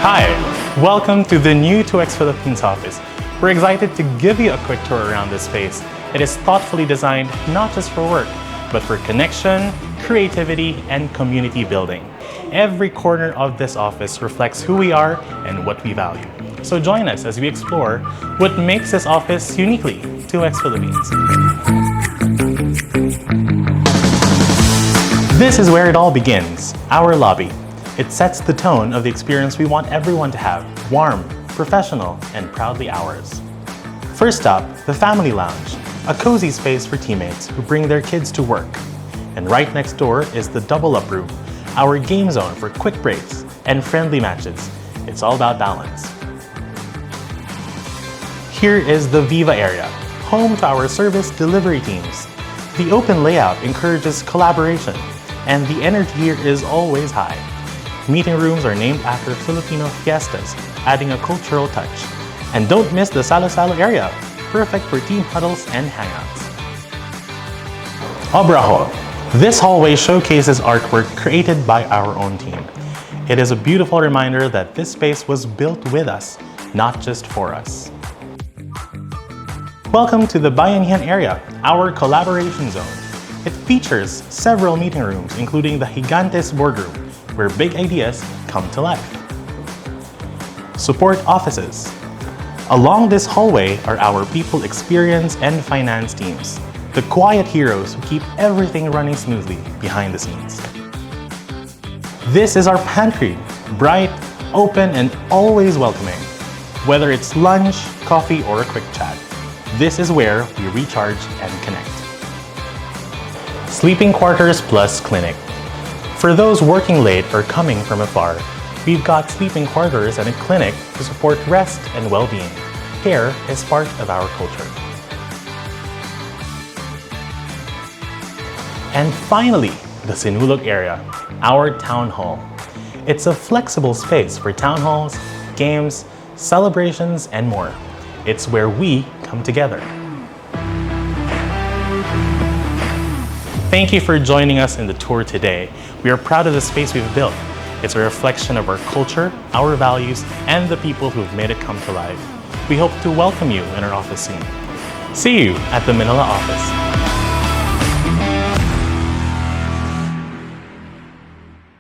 Hi, welcome to the new 2X Philippines office. We're excited to give you a quick tour around this space. It is thoughtfully designed not just for work, but for connection, creativity, and community building. Every corner of this office reflects who we are and what we value. So join us as we explore what makes this office uniquely 2X Philippines. This is where it all begins, our lobby. It sets the tone of the experience we want everyone to have, warm, professional, and proudly ours. First up, the Family Lounge, a cozy space for teammates who bring their kids to work. And right next door is the Double Up Room, our game zone for quick breaks and friendly matches. It's all about balance. Here is the Viva area, home to our service delivery teams. The open layout encourages collaboration, and the energy here is always high. Meeting rooms are named after Filipino fiestas, adding a cultural touch. And don't miss the Salo-Salo area, perfect for team huddles and hangouts. Obrajo. This hallway showcases artwork created by our own team. It is a beautiful reminder that this space was built with us, not just for us. Welcome to the Bayanihan area, our collaboration zone. It features several meeting rooms, including the Gigantes boardroom, where big ideas come to life. Support offices. Along this hallway are our people experience and finance teams, the quiet heroes who keep everything running smoothly behind the scenes. This is our pantry, bright, open, and always welcoming. Whether it's lunch, coffee, or a quick chat, this is where we recharge and connect. Sleeping quarters plus clinic. For those working late or coming from afar, we've got sleeping quarters and a clinic to support rest and well-being. Care is part of our culture. And finally, the Sinulog area, our town hall. It's a flexible space for town halls, games, celebrations, and more. It's where we come together. Thank you for joining us in the tour today. We are proud of the space we've built. It's a reflection of our culture, our values, and the people who've made it come to life. We hope to welcome you in our office soon. See you at the Manila office.